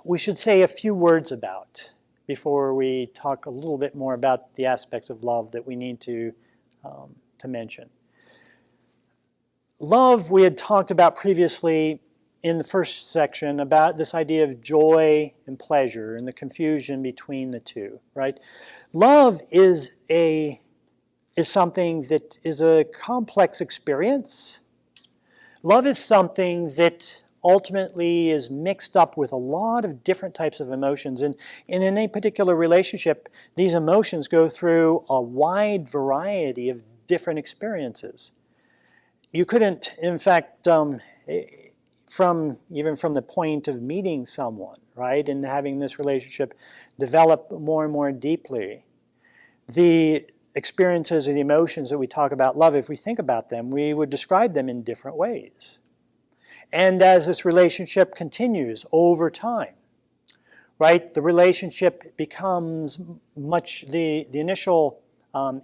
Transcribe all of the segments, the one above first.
We should say a few words about before we talk a little bit more about the aspects of love that we need to mention. Love, we had talked about previously in the first section about this idea of joy and pleasure and the confusion between the two, right? Love is something that is a complex experience. Love is something that ultimately is mixed up with a lot of different types of emotions. And in any particular relationship, these emotions go through a wide variety of different experiences. You couldn't, in fact, even from the point of meeting someone, right, and having this relationship develop more and more deeply, the experiences or the emotions that we talk about love, if we think about them, we would describe them in different ways. And as this relationship continues over time, right, the relationship becomes the initial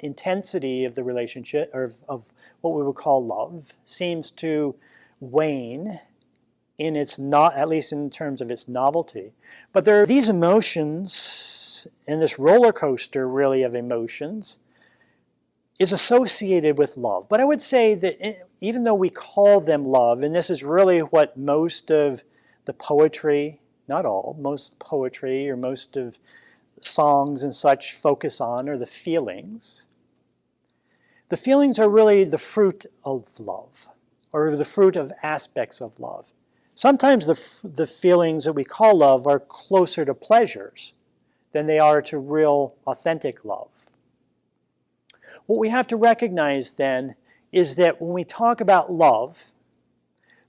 intensity of the relationship, or of what we would call love, seems to wane in its at least in terms of its novelty. But there are these emotions, and this roller coaster really of emotions is associated with love. But I would say that even though we call them love, and this is really what most of the poetry, not all, most poetry or most of songs and such focus on, are the feelings. The feelings are really the fruit of love, or the fruit of aspects of love. Sometimes the feelings that we call love are closer to pleasures than they are to real, authentic love. What we have to recognize then is that when we talk about love,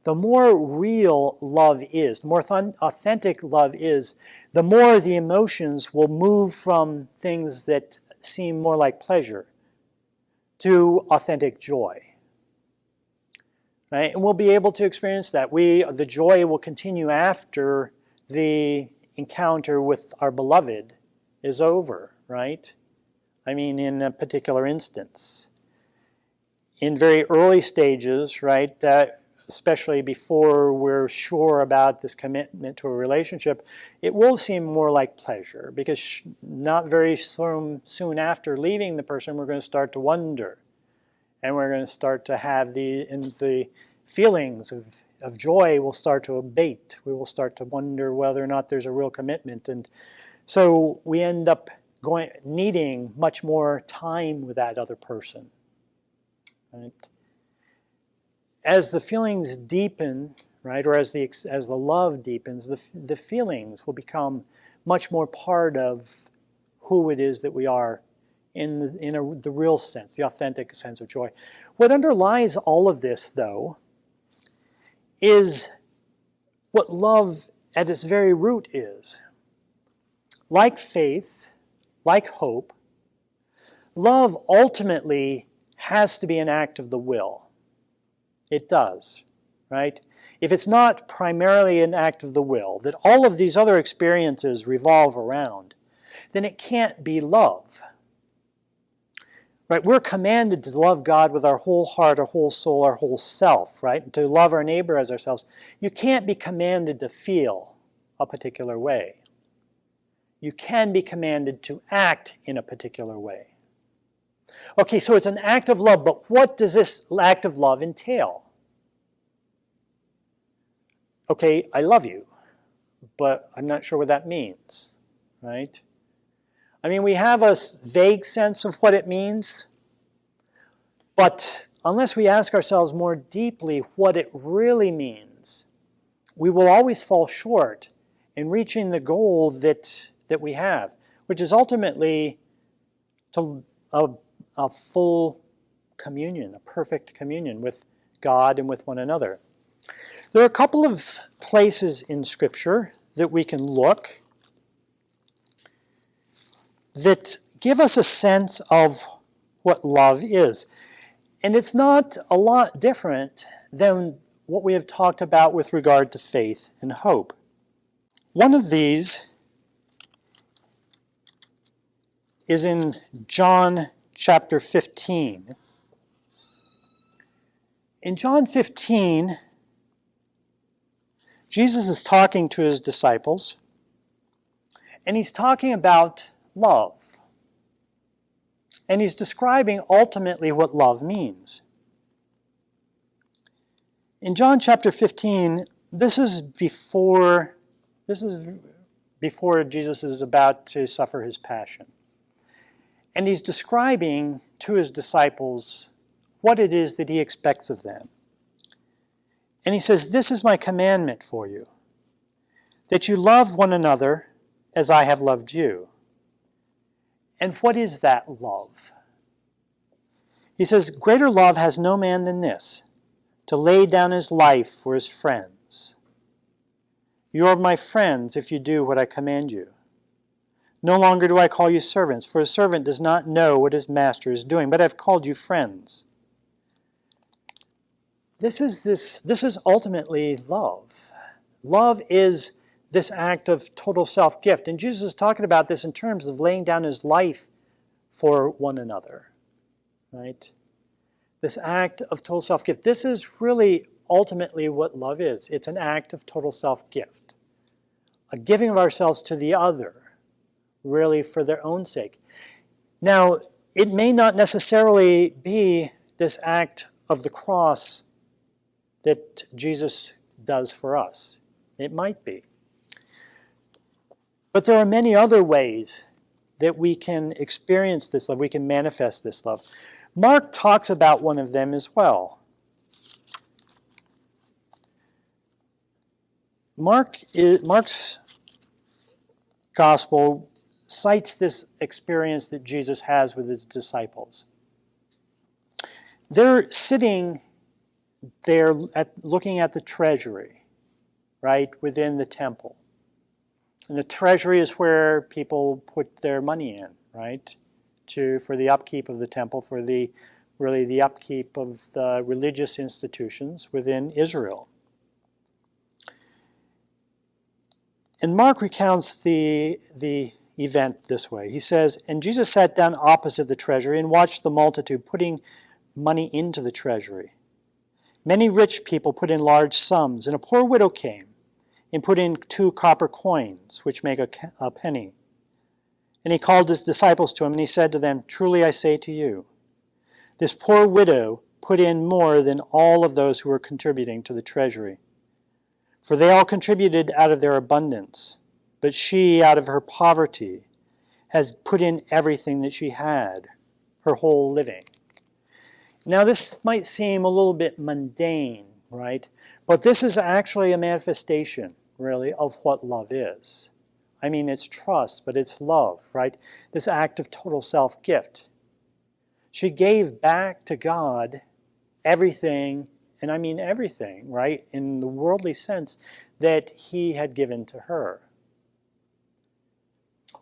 the more real love is, the more authentic love is, the more the emotions will move from things that seem more like pleasure to authentic joy. Right? And we'll be able to experience that. The joy will continue after the encounter with our beloved is over, right? I mean, in a particular instance. In very early stages, right, that especially before we're sure about this commitment to a relationship, it will seem more like pleasure, because not very soon after leaving the person, we're going to start to wonder. And we're going to start to have the feelings of joy will start to abate. We will start to wonder whether or not there's a real commitment. And so we end up needing much more time with that other person. Right? As the feelings deepen, right, or as the love deepens, the feelings will become much more part of who it is that we are in the real sense, the authentic sense of joy. What underlies all of this, though, is what love at its very root is. Like faith, like hope, love ultimately has to be an act of the will. It does, right? If it's not primarily an act of the will, that all of these other experiences revolve around, then it can't be love. Right? We're commanded to love God with our whole heart, our whole soul, our whole self, right? And to love our neighbor as ourselves. You can't be commanded to feel a particular way. You can be commanded to act in a particular way. Okay, so it's an act of love, but what does this act of love entail? Okay, I love you, but I'm not sure what that means, right? I mean, we have a vague sense of what it means, but unless we ask ourselves more deeply what it really means, we will always fall short in reaching the goal that we have, which is ultimately to a full communion, a perfect communion with God and with one another. There are a couple of places in Scripture that we can look that give us a sense of what love is. And it's not a lot different than what we have talked about with regard to faith and hope. One of these is in John chapter 15. In John 15, Jesus is talking to his disciples, and he's talking about love. And he's describing ultimately what love means. In John chapter 15, this is before Jesus is about to suffer his passion. And he's describing to his disciples what it is that he expects of them. And he says, "This is my commandment for you, that you love one another as I have loved you." And what is that love? He says, "Greater love has no man than this, to lay down his life for his friends. You are my friends if you do what I command you. No longer do I call you servants, for a servant does not know what his master is doing, but I have called you friends." This is ultimately love. Love is this act of total self-gift. And Jesus is talking about this in terms of laying down his life for one another, right? This act of total self-gift. This is really ultimately what love is. It's an act of total self-gift. A giving of ourselves to the other, really for their own sake. Now, it may not necessarily be this act of the cross that Jesus does for us. It might be. But there are many other ways that we can experience this love, we can manifest this love. Mark talks about one of them as well. Mark's gospel cites this experience that Jesus has with his disciples. They're sitting there looking at the treasury, right, within the temple. And the treasury is where people put their money in, right, for the upkeep of the temple, for the upkeep of the religious institutions within Israel. And Mark recounts the event this way. He says, "And Jesus sat down opposite the treasury and watched the multitude putting money into the treasury. Many rich people put in large sums, and a poor widow came and put in 2 copper coins, which make a penny. And he called his disciples to him, and he said to them, 'Truly I say to you, this poor widow put in more than all of those who were contributing to the treasury. For they all contributed out of their abundance, but she, out of her poverty, has put in everything that she had, her whole living.'" Now this might seem a little bit mundane, right? But this is actually a manifestation, really, of what love is. I mean, it's trust, but it's love, right? This act of total self-gift. She gave back to God everything, and I mean everything, right, in the worldly sense, that he had given to her.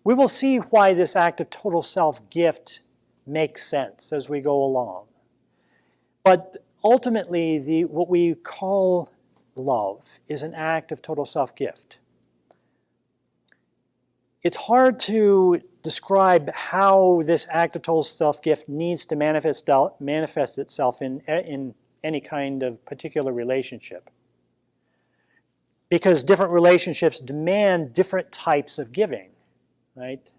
We will see why this act of total self-gift makes sense as we go along. But ultimately, what we call love is an act of total self-gift. It's hard to describe how this act of total self-gift needs to manifest itself in any kind of particular relationship. Because different relationships demand different types of giving, right?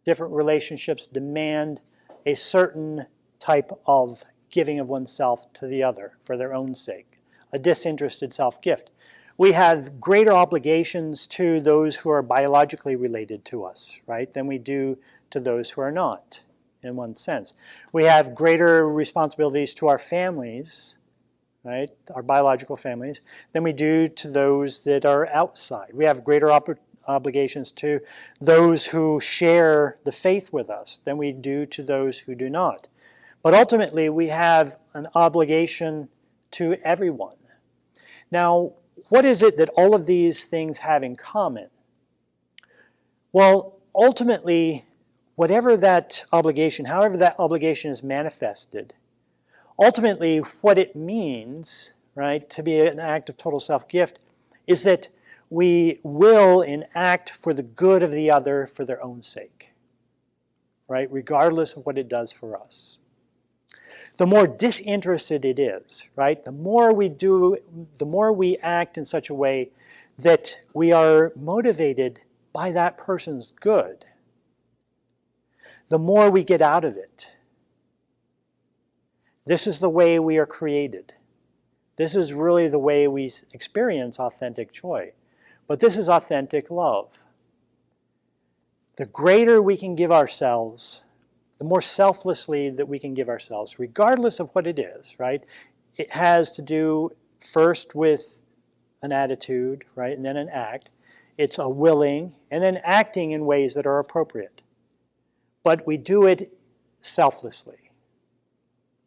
Different relationships demand a certain type of giving of oneself to the other for their own sake, a disinterested self-gift. We have greater obligations to those who are biologically related to us, right, than we do to those who are not, in one sense. We have greater responsibilities to our families, right, our biological families, than we do to those that are outside. We have greater obligations to those who share the faith with us than we do to those who do not. But ultimately, we have an obligation to everyone. Now, what is it that all of these things have in common? Well, ultimately, however that obligation is manifested, ultimately what it means, right, to be an act of total self-gift is that we will enact for the good of the other for their own sake, right, regardless of what it does for us. the more disinterested it is, right? The more we act in such a way that we are motivated by that person's good, the more we get out of it. This is the way we are created. This is really the way we experience authentic joy. But this is authentic love. The greater we can give ourselves, the more selflessly that we can give ourselves, regardless of what it is, right? It has to do first with an attitude, right, and then an act. It's a willing, and then acting in ways that are appropriate. But we do it selflessly.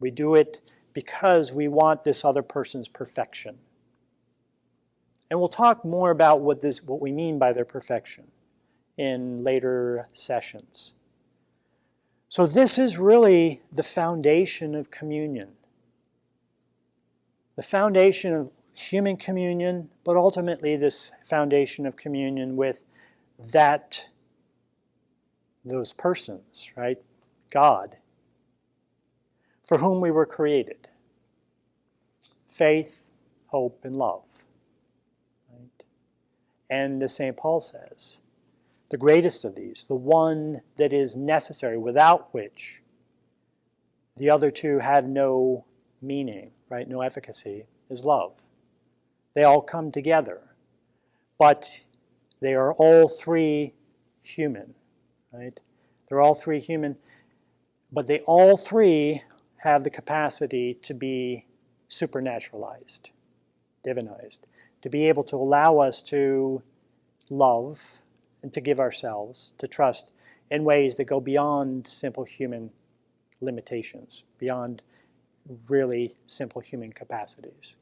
We do it because we want this other person's perfection. And we'll talk more about what we mean by their perfection in later sessions. So this is really the foundation of communion. The foundation of human communion, but ultimately this foundation of communion with those persons, right? God, for whom we were created. Faith, hope, and love. Right? And as St. Paul says, the greatest of these, the one that is necessary, without which the other two have no meaning, right? No efficacy, is love. They all come together, but they are all three human, right? They're all three human, but they all three have the capacity to be supernaturalized, divinized, to be able to allow us to love and to give ourselves, to trust in ways that go beyond simple human limitations, beyond really simple human capacities.